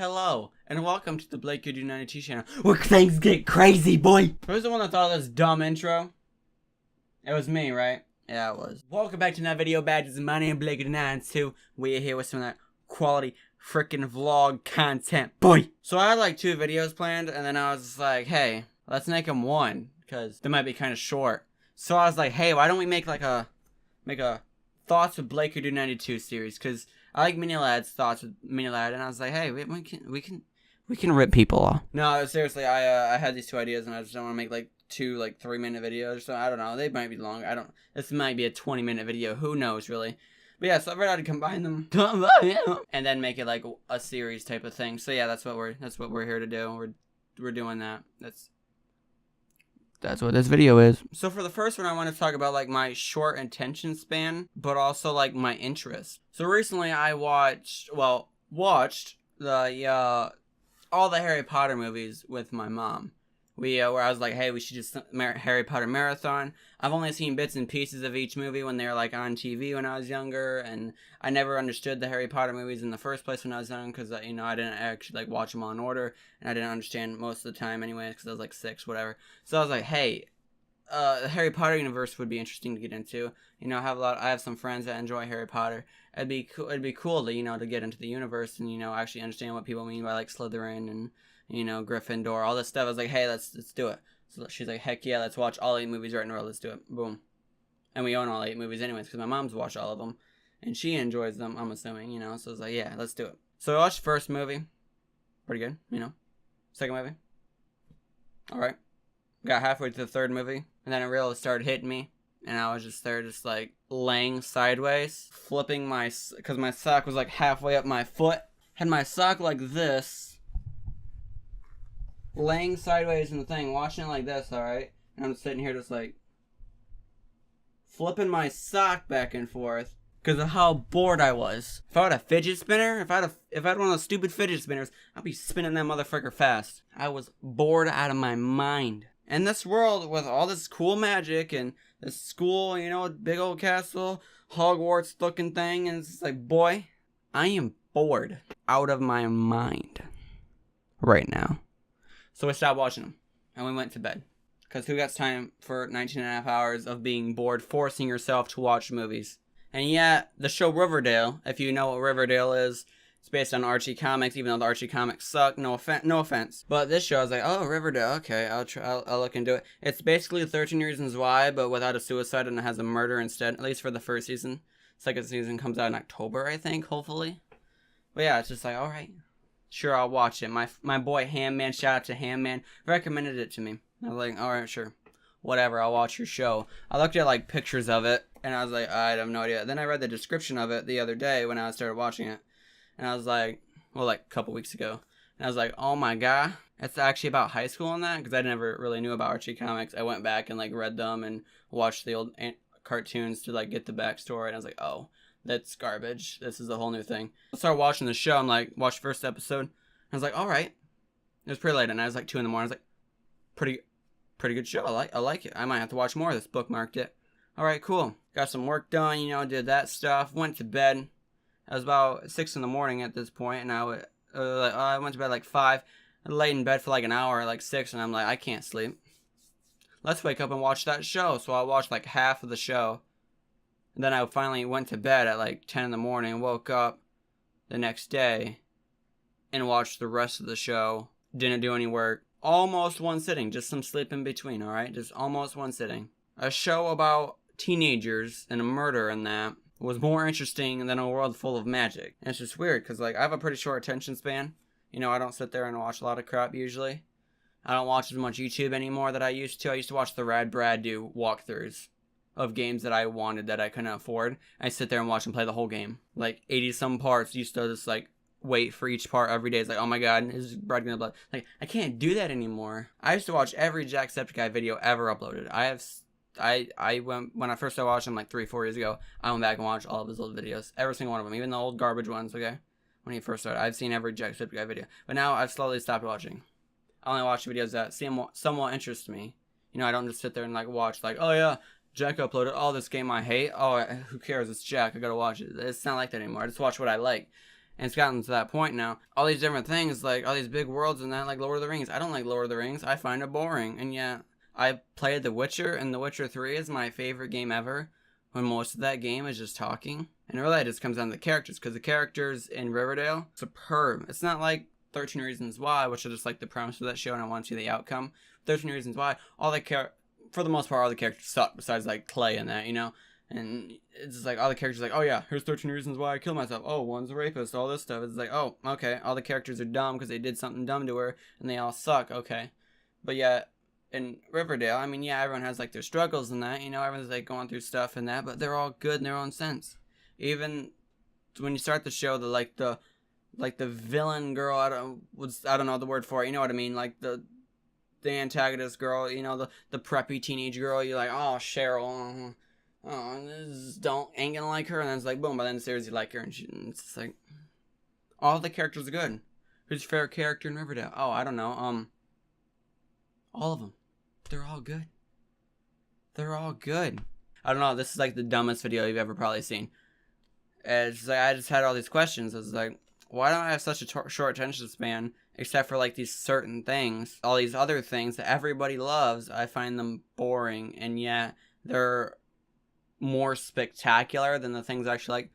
Hello, and welcome to the BlakerDoo92 channel, where things get crazy, boy! Who's the one that thought of this dumb intro? It was me, right? Yeah, it was. Welcome back to another video, badges. My name is BlakerDoo92. We are here with some of that quality freaking vlog content, boy! So I had like 2 videos planned, and then I was just like, hey, let's make them one, because they might be kind of short. So I was like, hey, why don't we make a Thoughts with BlakerDoo92 series, because I like Mini Lad's Thoughts with Mini Lad, and I was like, hey, we can rip people off. No, seriously, I had these 2 ideas, and I just don't want to make like 2 3-minute videos. So I don't know, they might be long. This might be a 20-minute video. Who knows, really? But yeah, so I figured I'd combine them and then make it like a series type of thing. So yeah, that's what we're here to do. We're doing that. That's what this video is. So for the first one, I want to talk about like my short attention span, but also like my interest. So recently I watched the all the Harry Potter movies with my mom. Where I was like, hey, we should just Harry Potter marathon. I've only seen bits and pieces of each movie when they were like on TV when I was younger, and I never understood the Harry Potter movies in the first place when I was young, because I didn't actually like watch them all in order, and I didn't understand most of the time anyway, because I was like 6, whatever. So I was like, hey, the Harry Potter universe would be interesting to get into. I have some friends that enjoy Harry Potter. It'd be cool to to get into the universe and actually understand what people mean by like Slytherin and Gryffindor, all this stuff. I was like, hey, let's do it. So she's like, heck yeah, let's watch all 8 movies right in a row. Let's do it. Boom. And we own all 8 movies anyways, because my mom's watched all of them, and she enjoys them, I'm assuming, So I was like, yeah, let's do it. So I watched the first movie. Pretty good, Second movie. Alright. Got halfway to the 3rd movie, and then it really started hitting me, and I was just there just like laying sideways, flipping because my sock was like halfway up my foot. Had my sock like this, laying sideways in the thing, watching it like this, alright? And I'm sitting here just like flipping my sock back and forth because of how bored I was. If I had a fidget spinner, if I had one of those stupid fidget spinners, I'd be spinning that motherfucker fast. I was bored out of my mind. In this world with all this cool magic and this school, big old castle, Hogwarts looking thing, and it's just like, boy, I am bored out of my mind right now. So we stopped watching them, and we went to bed. Because who got time for 19.5 hours of being bored, forcing yourself to watch movies? And yet, the show Riverdale, if you know what Riverdale is, it's based on Archie comics, even though the Archie comics suck, no offense. But this show, I was like, oh, Riverdale, okay, I'll look into it. It's basically 13 Reasons Why, but without a suicide, and it has a murder instead, at least for the first season. Second season comes out in October, I think, hopefully. But yeah, it's just like, alright. Sure, I'll watch it. My boy Hamman, shout out to Hamman, recommended it to me. I was like, alright, sure. Whatever, I'll watch your show. I looked at like pictures of it, and I was like, I have no idea. Then I read the description of it the other day when I started watching it. And I was like, like a couple weeks ago. And I was like, oh my god, it's actually about high school and that? Because I never really knew about Archie comics. I went back and like read them and watched the old cartoons to like get the backstory. And I was like, oh, that's garbage. This is a whole new thing. I started watching the show. I'm like, watched the first episode. I was like, all right. It was pretty late, and I was like 2 in the morning. I was like, pretty good show. I like it. I might have to watch more of this. Bookmarked it. All right, cool. Got some work done. Did that stuff. Went to bed. I was about 6 in the morning at this point, and I went to bed like 5. I laid in bed for like an hour, like 6, and I'm like, I can't sleep. Let's wake up and watch that show. So I watched like half of the show. And then I finally went to bed at like 10 in the morning, woke up the next day, and watched the rest of the show. Didn't do any work. Almost one sitting, just some sleep in between, alright? Just almost one sitting. A show about teenagers and a murder and that was more interesting than a world full of magic. And it's just weird, because like I have a pretty short attention span. I don't sit there and watch a lot of crap usually. I don't watch as much YouTube anymore that I used to. I used to watch the Rad Brad do walkthroughs of games that I wanted that I couldn't afford. I sit there and watch them play the whole game. Like 80 some parts, used to just like wait for each part every day. It's like, oh my god, is Brad gonna blood? Like, I can't do that anymore. I used to watch every Jacksepticeye video ever uploaded. I went, when I first started watching like 3-4 years ago, I went back and watched all of his old videos. Every single one of them, even the old garbage ones, okay? When he first started, I've seen every Jacksepticeye video. But now I've slowly stopped watching. I only watch videos that somewhat interest me. I don't just sit there and like watch like, oh yeah, Jack uploaded all this game I hate. Oh, who cares? It's Jack. I gotta watch it. It's not like that anymore. I just watch what I like. And it's gotten to that point now. All these different things, like all these big worlds and that, like Lord of the Rings. I don't like Lord of the Rings. I find it boring. And yeah, I played The Witcher, and The Witcher 3 is my favorite game ever, when most of that game is just talking. And really it just comes down to the characters, because the characters in Riverdale, superb. It's not like 13 Reasons Why, which is just like the premise of that show and I want to see the outcome. 13 Reasons Why, for the most part, all the characters suck, besides like Clay and that, you know? And it's just like, all the characters like, oh yeah, here's 13 reasons why I killed myself. Oh, one's a rapist, all this stuff. It's like, oh, okay, all the characters are dumb because they did something dumb to her, and they all suck, okay. But yeah, in Riverdale, I mean, yeah, everyone has like their struggles and that, you know, everyone's like going through stuff and that, but they're all good in their own sense. Even when you start the show, the villain girl, I don't know the word for it, you know what I mean, like the antagonist girl, you know, the preppy teenage girl, you're like, oh, Cheryl, ain't gonna like her, and then it's like, boom, by the end of the series you like her, and it's just like, all the characters are good. Who's your favorite character in Riverdale? Oh, I don't know, all of them. They're all good. They're all good. I don't know, this is like the dumbest video you've ever probably seen. It's like, I just had all these questions. It's like, why don't I have such a short attention span, except for like these certain things? All these other things that everybody loves, I find them boring, and yet they're more spectacular than the things actually like,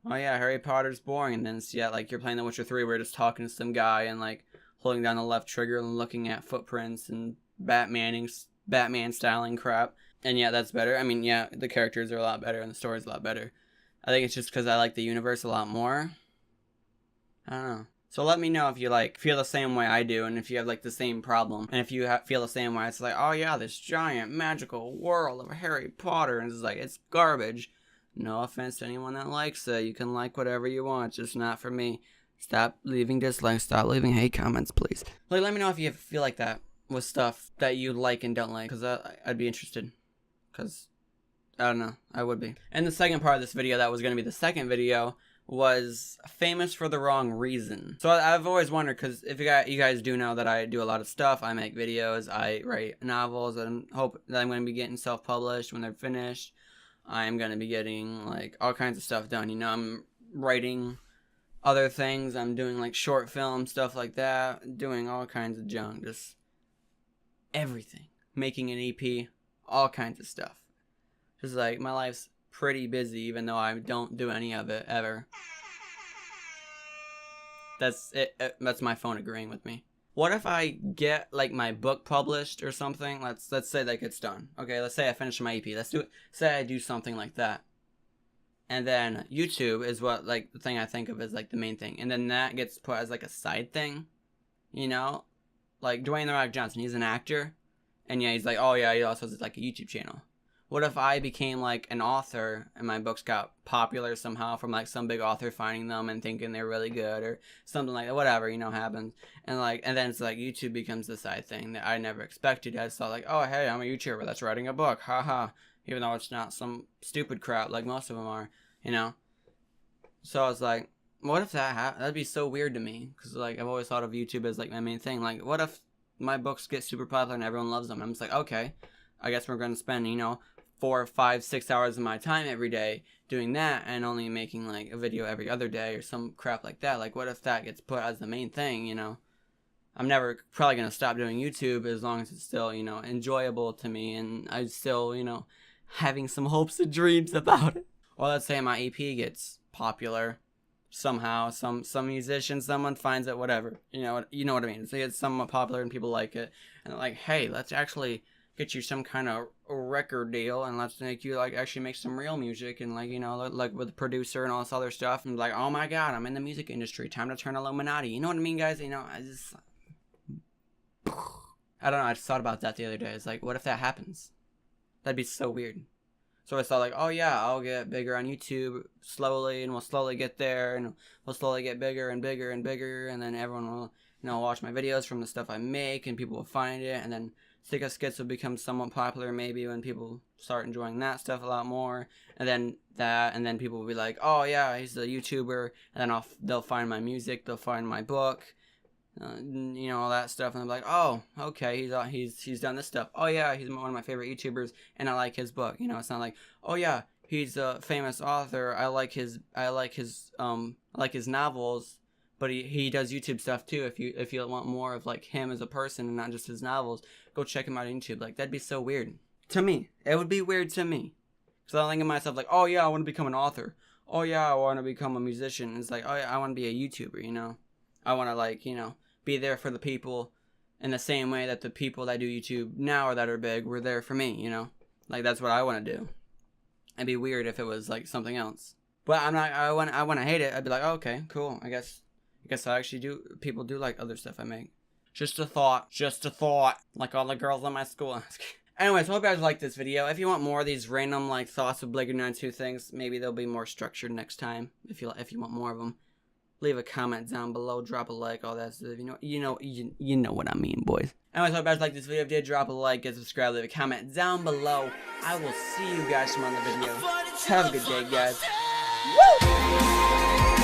oh yeah, Harry Potter's boring, and then yeah, like you're playing The Witcher 3 where you're just talking to some guy and like holding down the left trigger and looking at footprints and Batman styling crap, and yeah, that's better. I mean, yeah, the characters are a lot better and the story's a lot better. I think it's just because I like the universe a lot more. I don't know. So let me know if you like feel the same way I do, and if you have like the same problem, and if you feel the same way. It's like, oh yeah, this giant magical world of Harry Potter, and it's like, it's garbage. No offense to anyone that likes it. You can like whatever you want, just not for me. Stop leaving dislikes. Stop leaving hate comments, please. Like, let me know if you feel like that with stuff that you like and don't like, because I'd be interested. Because I don't know, I would be. And the second part of this video, that was going to be the second video, was famous for the wrong reason. So I've always wondered, because if you guys do know that I do a lot of stuff. I make videos, I write novels, and hope that I'm going to be getting self-published when they're finished. I'm going to be getting like all kinds of stuff done. You know, I'm writing other things. I'm doing like short film stuff like that, doing all kinds of junk, just everything. Making an EP, all kinds of stuff. Just like, my life's pretty busy, even though I don't do any of it ever. That's it. That's my phone agreeing with me. What if I get like my book published or something? Let's say that gets done. Okay, let's say I finish my EP. Let's do it. Say I do something like that, and then YouTube is what, like, the thing I think of as like the main thing, and then that gets put as like a side thing. You know, like Dwayne The Rock Johnson. He's an actor, and yeah, he's like, oh yeah, he also has like a YouTube channel. What if I became like an author and my books got popular somehow from like some big author finding them and thinking they're really good or something like that, whatever, you know, happens. And then it's like YouTube becomes the side thing that I never expected. I just thought like, oh hey, I'm a YouTuber that's writing a book, haha. Even though it's not some stupid crap like most of them are, you know. So I was like, what if that happened? That'd be so weird to me, because like I've always thought of YouTube as like my main thing. Like, what if my books get super popular and everyone loves them? I'm just like, okay, I guess we're gonna spend, you know, 4, 5, 6 hours of my time every day doing that, and only making like a video every other day or some crap like that. Like, what if that gets put as the main thing, you know? I'm never probably gonna stop doing YouTube as long as it's still, you know, enjoyable to me, and I'm still, you know, having some hopes and dreams about it. Or let's say my EP gets popular somehow, some musician, someone finds it, whatever, you know what I mean. Say it's somewhat popular and people like it, and they're like, hey, let's actually get you some kind of record deal, and let's make you like actually make some real music, and like, you know, like with the producer and all this other stuff, and like, oh my god, I'm in the music industry, time to turn Illuminati, you know what I mean, guys? You know, I don't know, I just thought about that the other day. It's like, what if that happens? That'd be so weird. So I thought like, oh yeah, I'll get bigger on YouTube slowly, and we'll slowly get there, and we'll slowly get bigger and bigger and bigger, and then everyone will, you know, watch my videos from the stuff I make, and people will find it, and then Stick of Skits will become somewhat popular maybe when people start enjoying that stuff a lot more, and then people will be like, oh yeah, he's a YouTuber, and then they'll find my music, they'll find my book, you know, all that stuff, and they'll be like, oh, okay, he's done this stuff, oh yeah, he's one of my favorite YouTubers, and I like his book, you know. It's not like, oh yeah, he's a famous author. I like his novels, but he does YouTube stuff too. If you want more of like him as a person and not just his novels, go check him out on YouTube. Like, that'd be so weird to me. It would be weird to me, because I think of myself like, oh yeah, I want to become an author. Oh yeah, I want to become a musician. It's like, oh yeah, I want to be a YouTuber. You know, I want to, like, you know, be there for the people in the same way that the people that do YouTube now or that are big were there for me. You know, like, that's what I want to do. It'd be weird if it was like something else. But I'm not. I want to hate it. I'd be like, oh, okay, cool. I guess I actually do. People do like other stuff I make. Just a thought. Just a thought. Like all the girls in my school. Anyways, hope you guys liked this video. If you want more of these random like thoughts of BlakerDoo92 things, maybe they'll be more structured next time. If you want more of them, leave a comment down below. Drop a like. All that stuff. You know what I mean, boys. Anyways, hope you guys liked this video. If you did, drop a like, get subscribed, leave a comment down below. I will see you guys from another video. Have a good day, guys. Woo!